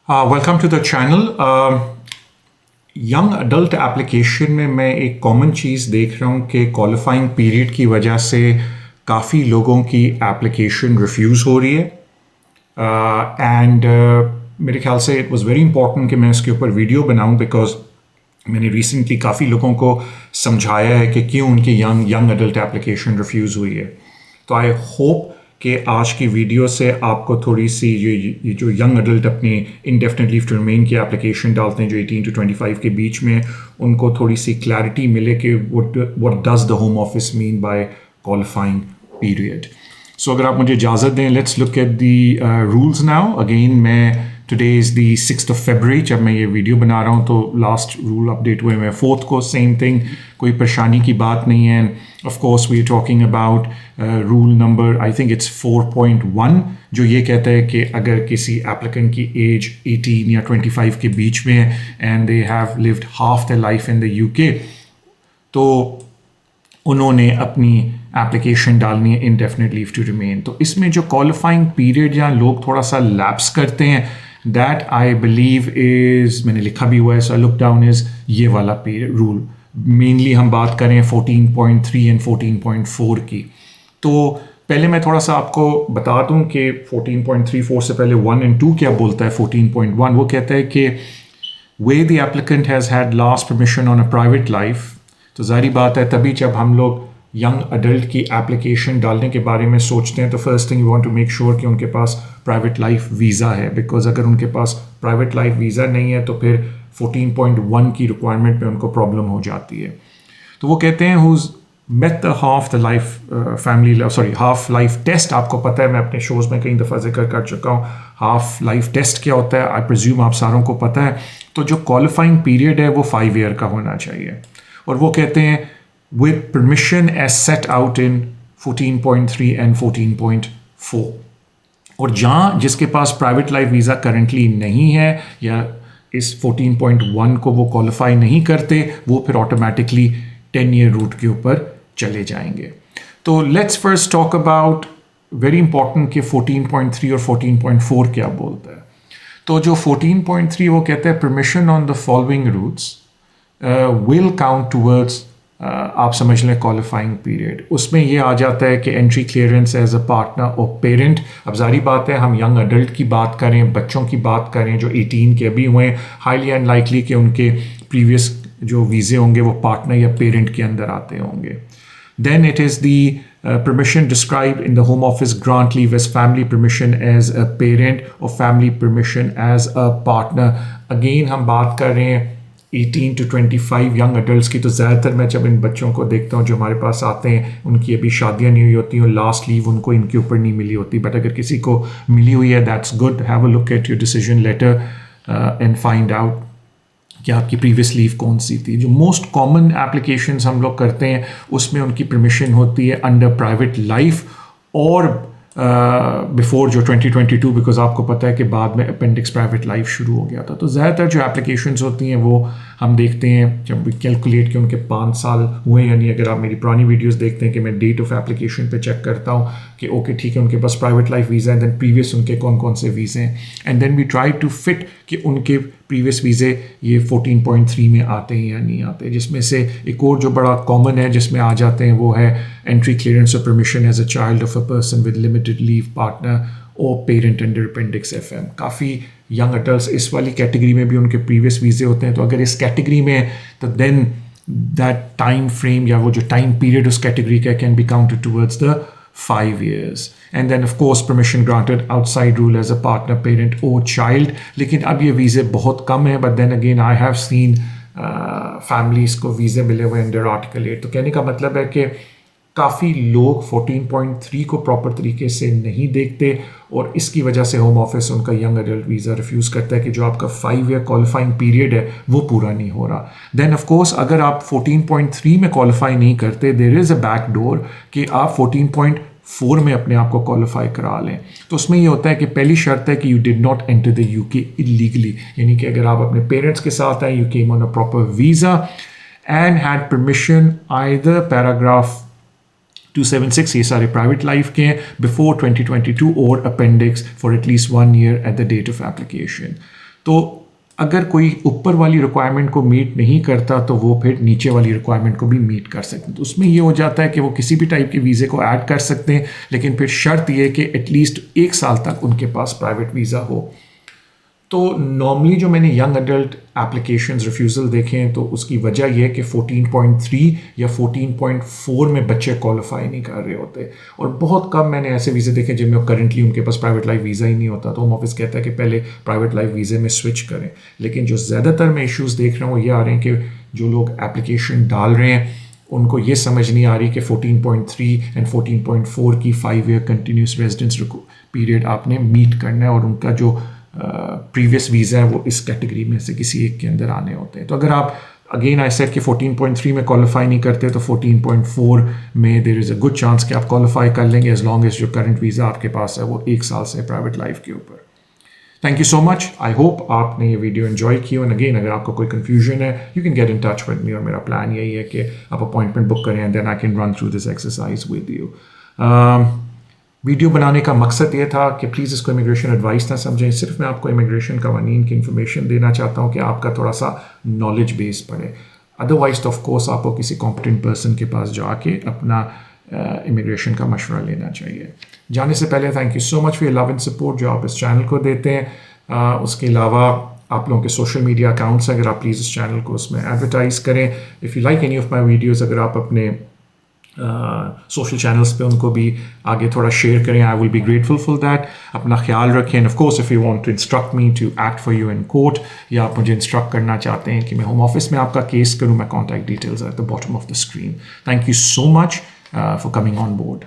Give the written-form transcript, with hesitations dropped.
Welcome to the channel. Young adult application में मैं एक कॉमन चीज़ देख रहा हूँ कि क्वालिफाइंग पीरियड की वजह से काफ़ी लोगों की एप्लीकेशन रिफ्यूज़ हो रही है एंड मेरे ख्याल से इट वाज़ वेरी इंपॉर्टेंट कि मैं इसके ऊपर वीडियो बनाऊँ बिकॉज मैंने रिसेंटली काफ़ी लोगों को समझाया है कि क्यों उनकी यंग अडल्ट एप्लीकेशन रिफ्यूज़ हुई है। तो आई होप कि आज की वीडियो से आपको थोड़ी सी ये जो यंग अडल्ट अपनी इंडेफिनिट लीव टू रिमेन की एप्लीकेशन डालते हैं जो 18 to 25 के बीच में, उनको थोड़ी सी क्लैरिटी मिले कि what does the home office mean by qualifying period. So अगर आप मुझे इजाज़त दें, let's look at the rules now. Again मैं today is the 6th of February जब मैं ये वीडियो बना रहा हूँ, तो लास्ट रूल अपडेट हुए मैं 4th को, सेम थिंग, कोई परेशानी की बात नहीं है। Of course we are talking about rule number I think it's 4.1 जो ये कहता है कि अगर किसी एप्लीकेंट की एज 18 या 25 के बीच में है and they have lived half the life in the UK, तो उन्होंने अपनी एप्लीकेशन डालनी है इंडेफिनिट लीव टू रिमेन। तो इसमें जो क्वालिफाइंग पीरियड जहाँ लोग थोड़ा सा लैप्स करते हैं, दैट आई बिलीव इज़, मैंने लिखा भी हुआ है, सो लुक डाउन, इज़ ये वाला पीरियड रूल। मेनली हम बात करें 14.3 एंड 14.4 की। तो पहले मैं थोड़ा सा आपको बता दूं कि 14.34 से पहले 1 and 2 क्या बोलता है। 14.1 वो कहता है कि way the applicant has had last permission on a private life. तो ज़ाहिर बात है तभी जब हम लोग यंग अडल्ट की एप्लीकेशन डालने के बारे में सोचते हैं तो first thing you want to make sure कि उनके पास प्राइवेट लाइफ वीज़ा है, बिकॉज अगर उनके पास प्राइवेट लाइफ वीज़ा नहीं है तो फिर 14.1 की रिक्वायरमेंट में उनको प्रॉब्लम हो जाती है। तो वो कहते हैं who's met the half life test. आपको पता है, मैं अपने शोज़ में कई दफ़ा जिक्र कर चुका हूँ हाफ लाइफ टेस्ट क्या होता है, आई प्रिज्यूम आप सारों को पता है। तो जो क्वालिफाइंग पीरियड है वो 5 ईयर का होना चाहिए, और वो कहते हैं with permission as set out in 14.3 and 14.4। और जहाँ जिसके पास प्राइवेट लाइफ वीज़ा करंटली नहीं है या इस 14.1 को वो क्वालिफाई नहीं करते, वो फिर ऑटोमेटिकली 10 ईयर रूट के ऊपर चले जाएंगे। तो let's first talk about very important कि 14.3 और 14.4 क्या बोलता है। तो जो 14.3 वो कहता है permission on the following routes will count towards, आप समझ लें क्वालिफाइंग पीरियड। उसमें ये आ जाता है कि entry clearance as a partner और पेरेंट। अब जारी बात है हम यंग अडल्ट की बात करें, बच्चों की बात करें जो 18 के अभी हुए, हाईली अनलाइकली कि उनके प्रीवियस जो वीज़े होंगे वो पार्टनर या पेरेंट के अंदर आते होंगे। Then it is the permission described in the Home Office grant leave as family permission as a parent or family permission as a partner। Again हम बात कर रहे हैं 18 to 25 यंग अडल्ट्स की। तो ज़्यादातर मैं जब इन बच्चों को देखता हूँ जो हमारे पास आते हैं, उनकी अभी शादियाँ नहीं हुई होती और लास्ट लीव उनको इनके ऊपर नहीं मिली होती, बट अगर किसी को मिली हुई है that's good. Have a look at your decision letter and find out कि आपकी प्रीवियस लीव कौन सी थी। जो मोस्ट कॉमन एप्लीकेशंस हम लोग करते हैं उसमें उनकी परमिशन होती है अंडर प्राइवेट लाइफ और बिफोर जो 2022, बिकॉज आपको पता है कि बाद में अपेंडिक्स प्राइवेट लाइफ शुरू हो गया था। तो ज़्यादातर जो एप्लीकेशंस होती हैं वो हम देखते हैं जब भी कैलकुलेट कि उनके 5 साल हुए, यानी अगर आप मेरी पुरानी वीडियोस देखते हैं कि मैं डेट ऑफ एप्लीकेशन पे चेक करता हूँ कि ओके ठीक है उनके पास प्राइवेट लाइफ वीज़ा है, दैन प्रीवियस उनके कौन कौन से वीज़े हैं, and then we try to fit कि उनके प्रीवियस वीज़े ये 14.3 में आते हैं या नहीं आते। जिसमें से एक और जो बड़ा कॉमन है जिसमें आ जाते हैं वो है एंट्री क्लियरेंस और permission as a child of a person with limited leave partner और पेरेंट अंडर अपेंडिक्स FM। काफ़ी यंग अडल्ट्स इस वाली कैटेगरी में भी उनके प्रीवियस वीज़े होते हैं। तो अगर इस कैटेगरी में है तो देन दैट टाइम फ्रेम या वो जो टाइम पीरियड उस कैटेगरी का can be counted towards the 5 years। And then of course permission granted outside rule as a partner parent और चाइल्ड। लेकिन अब ये वीज़े बहुत कम है, but then again I have seen families को वीज़े मिले हुए अंडर आर्टिकल 8। तो कहने का मतलब है कि काफ़ी लोग 14.3 को प्रॉपर तरीके से नहीं देखते और इसकी वजह से होम ऑफिस उनका यंग अडल्ट वीज़ा रिफ्यूज़ करता है कि जो आपका 5 ईयर क्वालिफाइंग पीरियड है वो पूरा नहीं हो रहा। देन ऑफ कोर्स अगर आप 14.3 में क्वालिफाई नहीं करते, there is a back door कि आप 14.4 में अपने आप को क्वालिफाई करा लें। तो उसमें ये होता है कि पहली शर्त है कि you did not enter the UK illegally, यानी कि अगर आप अपने पेरेंट्स के साथ आए, you came on a proper visa and had permission either paragraph 276, ये सारे प्राइवेट लाइफ के हैं, बिफोर 2022 और appendix for at least 1 year at the date of application. تو اگر کوئی اوپر والی ریکوائرمنٹ کو میٹ نہیں کرتا تو وہ پھر نیچے والی ریکوائرمنٹ کو بھی میٹ کر سکتے ہیں. تو اس میں یہ ہو جاتا ہے کہ وہ کسی بھی ٹائپ کے ویزے کو ایڈ کر سکتے ہیں, لیکن پھر شرط یہ کہ ایٹ لیسٹ 1 سال تک ان کے پاس پرائیویٹ ویزا ہو. تو نارملی جو میں نے ینگ ایڈلٹ اپلیکیشنز ریفیوزل دیکھے ہیں تو اس کی وجہ یہ ہے کہ 14.3 یا 14.4 میں بچے کوالیفائی نہیں کر رہے ہوتے, اور بہت کم میں نے ایسے ویزے دیکھے جن میں کرنٹلی ان کے پاس پرائیویٹ لائف ویزا ہی نہیں ہوتا. تو ہوم آفس کہتا ہے کہ پہلے پرائیویٹ لائف ویزے میں سوئچ کریں. لیکن جو زیادہ تر میں ایشوز دیکھ رہا ہوں وہ یہ آ رہے ہیں کہ جو لوگ اپلیکیشن ڈال رہے ہیں ان کو یہ سمجھ نہیں آ رہی کہ 14.3 اینڈ 14.4 کی 5 ایئر کنٹینیوس ریزیڈنس پیریڈ آپ نے میٹ کرنا ہے, اور ان کا جو پریویس ویزا ہے وہ اس کیٹیگری میں سے کسی ایک کے اندر آنے ہوتے ہیں. تو اگر آپ اگین آئی سیٹ کہ 14.3 میں کوالیفائی نہیں کرتے تو 14.4 میں دیر از اے گڈ چانس کہ آپ کوالیفائی کر لیں گے, ایز لانگ ایز جو کرنٹ ویزا آپ کے پاس ہے وہ 1 سال سے پرائیویٹ لائف کے اوپر. Thank you so much. I hope آپ نے یہ ویڈیو انجوائے کی. اینڈ اگین اگر آپ کو کوئی کنفیوژن ہے you can get in touch with me, اور میرا پلان یہی ہے کہ آپ اپوائنٹمنٹ بک کریں and then I can run through this exercise with you. Video بنانے کا مقصد یہ تھا کہ پلیز اس کو امیگریشن ایڈوائس نہ سمجھیں, صرف میں آپ کو امیگریشن قوانین کی انفارمیشن دینا چاہتا ہوں کہ آپ کا تھوڑا سا نالج بیس بڑھے. ادروائز تو آف کورس آپ کو کسی کمپٹنٹ پرسن کے پاس جا کے اپنا امیگریشن کا مشورہ لینا چاہیے. جانے سے پہلے thank you so much for your love and support جو آپ اس چینل کو دیتے ہیں. اس کے علاوہ آپ لوگوں کے سوشل میڈیا اکاؤنٹس اگر آپ پلیز اس چینل کو اس میں ایڈورٹائز کریں. If you like any of my videos اگر آپ اپنے سوشل چینلس پہ ان کو بھی آگے تھوڑا شیئر کریں, I will be grateful for that. اپنا خیال رکھیں. Of course if you want to instruct me to act for you in court, یا آپ مجھے انسٹرکٹ کرنا چاہتے ہیں کہ میں ہوم آفس میں آپ کا کیس کروں, میں contact details at the bottom of the screen. Thank you so much for coming on board.